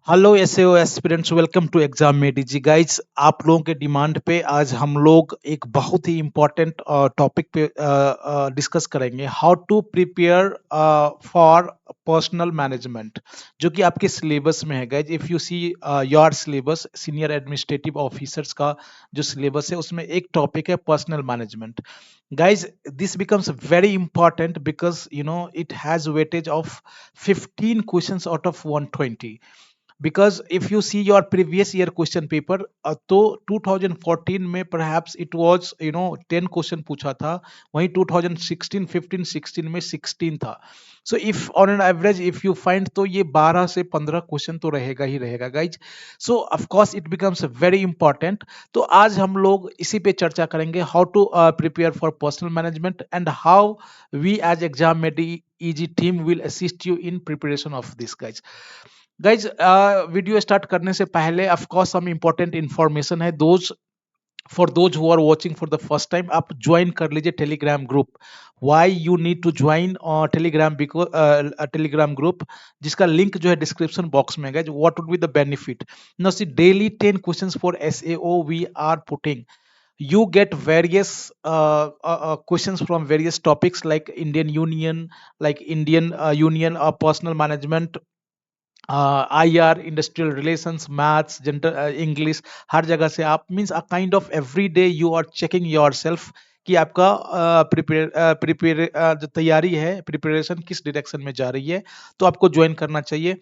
Hello SAO aspirants, welcome to exam made easy. Guys, आप लोगों के डिमांड पे आज हम लोग एक बहुत ही इम्पोर्टेंट टॉपिक पे डिस्कस करेंगे, how to prepare for personal management, जो कि आपके सिलेबस में है। Guys, if you see your syllabus, senior administrative officers का जो सिलेबस है उसमें एक टॉपिक है personal management. Guys, this becomes very important because it has weightage of 15 questions out of 120. Because if you see your previous year question paper, तो 2014 में perhaps it was 10 question पूछा था, वहीं 2016 15 16 में 16 था। So if on an average if you find, तो ये 12 से 15 क्वेश्चन तो रहेगा ही रहेगा guys. So of course it becomes very important. तो आज हम लोग इसी पे चर्चा करेंगे, how to prepare for personal management and how we as exam made easy team will assist you in preparation of this guys. Guys, video start करने से पहले ऑफ कोर्स हम इंपॉर्टेंट इंफॉर्मेशन है, those for those who are watching for the first time, आप join कर लीजिए Telegram group. Why you need to join Telegram, because Telegram group जिसका link जो है डिस्क्रिप्शन बॉक्स में है। What would be the benefit? No, see daily 10 questions for SAO we are putting. You get various questions from various topics like Indian Union, like Indian Union, personal management, IR, industrial relations, maths, general English, हर जगह से आप means a kind of every day you are checking yourself कि आपका prepare जो तैयारी है, preparation किस डायरेक्शन में जा रही है। तो आपको ज्वाइन करना चाहिए।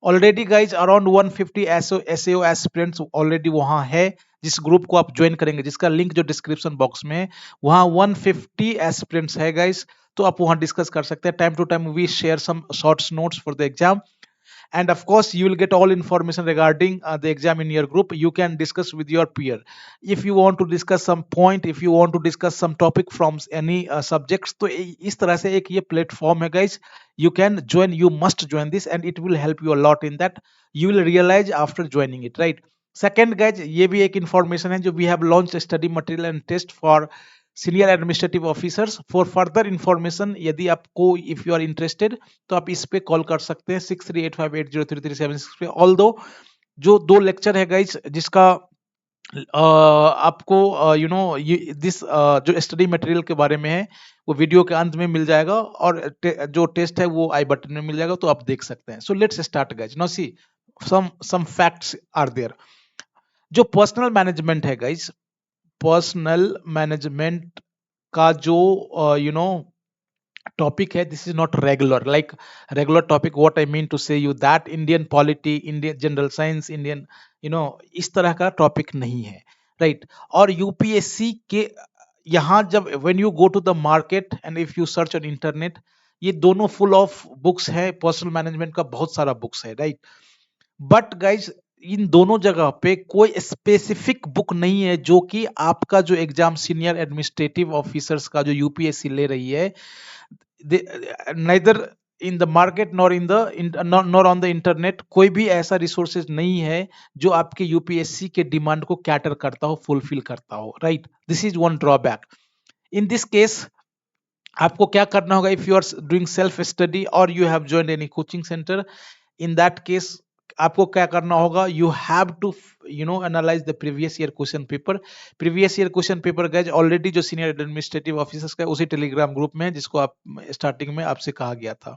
Already guys around 150 SAO aspirants already वहाँ है। जिस ग्रुप को आप ज्वाइन करेंगे, जिसका लिंक जो डिस्क्रिप्शन बॉक्स में है, वहाँ 150 एस्पिरेंट्स है गाइज। तो आप वहाँ डिस्कस कर सकते हैं। Time to time we share some shorts notes for the exam, and of course you will get all information regarding the exam in your group. You can discuss with your peer if you want to discuss some point, if you want to discuss some topic from any subjects. तो इस तरह से एक ये platform है guys, you can join, you must join this and it will help you a lot in that. You will realize after joining it, right? Second guys, ये भी एक इंफॉर्मेशन है जो we have launch study material and test for senior administrative officers. For further information, यदि आपको if you are interested, तो आप इस पे कॉल कर सकते हैं 6385803376 पे। ऑल दो जो दो लेक्चर है गाइज, जिसका आपको दिस जो स्टडी मटेरियल के बारे में है वो वीडियो के अंत में मिल जाएगा, और जो टेस्ट है वो आई बटन में मिल जाएगा, तो आप देख सकते हैं। So let's start guys. Now see some facts are there. जो पर्सनल मैनेजमेंट है गाइज, पर्सनल मैनेजमेंट का जो टॉपिक है, this is not regular like regular topic. What I mean to say you that Indian polity, Indian general science, Indian इस तरह का topic नहीं है, राइट? और यूपीएससी के यहाँ जब when you go to the market and if you search on internet, ये दोनों फुल ऑफ बुक्स है। पर्सनल मैनेजमेंट का बहुत सारा बुक्स है, राइट? बट गाइज, इन दोनों जगह पे कोई स्पेसिफिक बुक नहीं है जो कि आपका जो एग्जाम सीनियर एडमिनिस्ट्रेटिव ऑफिसर्स का जो यूपीएससी ले रही है, neither in the market nor in the nor on the internet, कोई भी ऐसा रिसोर्सेज नहीं है जो आपके यूपीएससी के डिमांड को कैटर करता हो, फुलफिल करता हो, right? This is one drawback. In this case आपको क्या करना होगा? If you are doing self study और you have joined any coaching centre, in that case आपको क्या करना होगा? You have to analyse the previous year question paper. Previous year question paper guys already जो सीनियर एडमिनिस्ट्रेटिव ऑफिसर्स का उसी Telegram group में है, जिसको आप स्टार्टिंग में आपसे कहा गया था।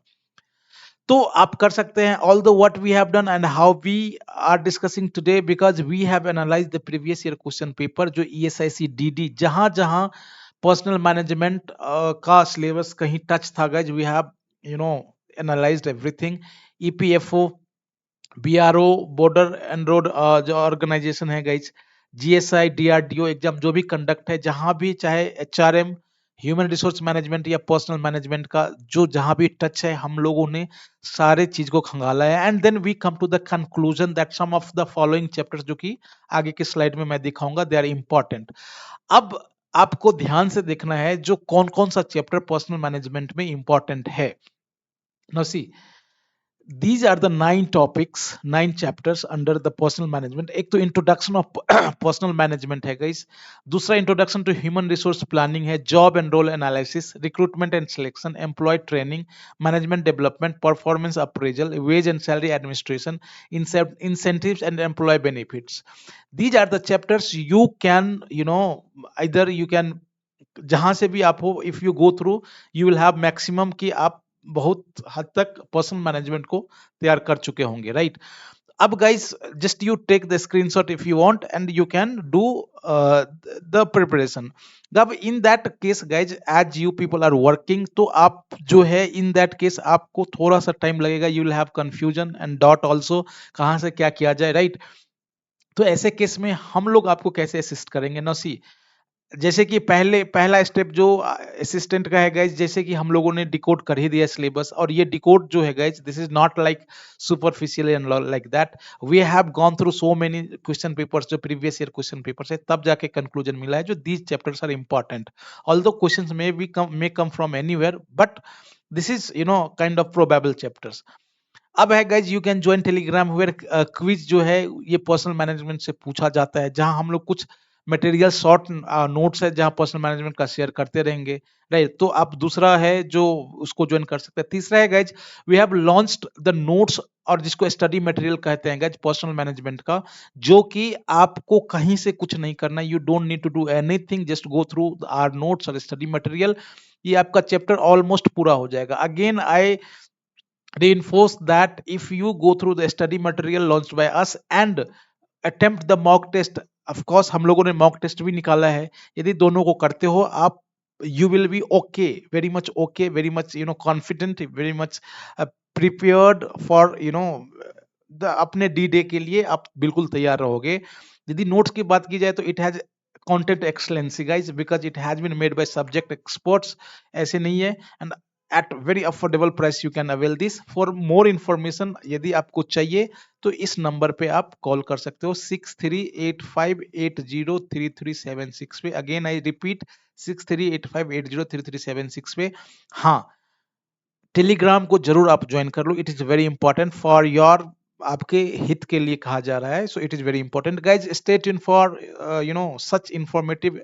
तो आप कर सकते हैं। All the what we have done and how we are discussing today, because we have analyse the previous year question paper जो ईएसआईसी डीडी, जहां जहां पर्सनल मैनेजमेंट का सिलेबस कहीं टच था guys, we have analysed everything. EPFO, BRO, border and road जो organisation है guys, GSI, DRDO exam जो भी कंडक्ट है, जहां भी, चाहे एचआरएम, ह्यूमन रिसोर्स मैनेजमेंट या पर्सनल मैनेजमेंट का जो जहां भी टच है, हम लोगों ने सारे चीज को खंगाला है। And then we come to the conclusion that some of the following chapters, जो कि आगे की स्लाइड में मैं दिखाऊंगा, दे आर इंपॉर्टेंट। अब आपको ध्यान से देखना है जो कौन कौन सा चैप्टर पर्सनल मैनेजमेंट में इंपॉर्टेंट है। No see these are the 9 chapters under the personal management. एक तो इंट्रोडक्शन ऑफ पर्सनल मैनेजमेंट है गाइस, दूसरा introduction to human resource planning है, job and role analysis, recruitment and selection, employ training, management development, performance appraisal, wage and salary administration, incentives and employee benefits. These are the chapters you can, either you can, जहां से भी आप हो, if you go through you will have maximum कि आप बहुत हद तक पर्सनल मैनेजमेंट को तैयार कर चुके होंगे, राइट? अब guys just you take the screenshot if you want and you can do the preparation. अब in that case guys, as you people are working, तो आप जो है इन दैट केस आपको थोड़ा सा टाइम लगेगा, you will have confusion and dot also, कहाँ से क्या किया जाए, राइट? तो ऐसे केस में हम लोग आपको कैसे असिस्ट करेंगे ना, सी, जैसे कि पहला स्टेप जो असिस्टेंट का है गाइज, जैसे कि हम लोगों ने डिकोड कर ही दिया सिलेबस, और ये डिकोड जो है guys, this is not like superficial and like that, we have gone through so many question papers, जो प्रीवियस ईयर क्वेश्चन पेपर्स है, तब जाके कंक्लूजन मिला है जो these chapters are important, although questions may come from anywhere, but this is kind of probable chapters. अब है guys, you can join Telegram where quiz जो है ये पर्सनल मैनेजमेंट से पूछा जाता है, जहां हम लोग कुछ मटेरियल शॉर्ट नोट्स है जहां पर्सनल मैनेजमेंट का शेयर करते रहेंगे, राइट? तो आप दूसरा है जो उसको ज्वाइन कर सकते हैं. तीसरा है guys, we have launched the notes, और जिसको स्टडी मटेरियल कहते हैं गाइज पर्सनल मैनेजमेंट का, जो कि आपको कहीं से कुछ नहीं करना, you don't need to do anything, just go through our notes और स्टडी मटेरियल. ये आपका चैप्टर ऑलमोस्ट पूरा हो जाएगा. Again I reinforce that if you go through the study material launched by us and attempt the mock test, of course हम लोगों ने mock test भी निकाला है, यदि दोनों को करते हो आप, you will be okay, very much okay, very much confident, very much prepared for the अपने डी डे के लिए आप बिल्कुल तैयार रहोगे. यदि नोट्स की बात की जाए तो it has content excellency guys, because it has been made by subject experts, ऐसे नहीं है, and at very affordable price you can avail this. For more information यदि आपको चाहिए तो इस नंबर पे आप कॉल कर सकते हो, 6385803376 पे. अगेन आई रिपीट, 6385803376 पे. हाँ, टेलीग्राम को जरूर आप ज्वाइन कर लो, it is very important for your, आपके हित के लिए कहा जा रहा है, so it is very important guys. Stay tune for such informative,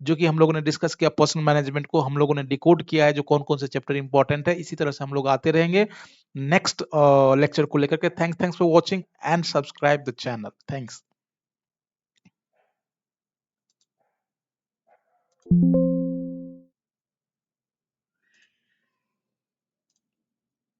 जो कि हम लोगों ने डिस्कस किया पर्सनल मैनेजमेंट को, हम लोगों ने डिकोड किया है जो कौन कौन से चैप्टर इंपॉर्टेंट है, इसी तरह से हम लोग आते रहेंगे नेक्स्ट लेक्चर को लेकर के. Thanks for watching and subscribe the channel. Thanks.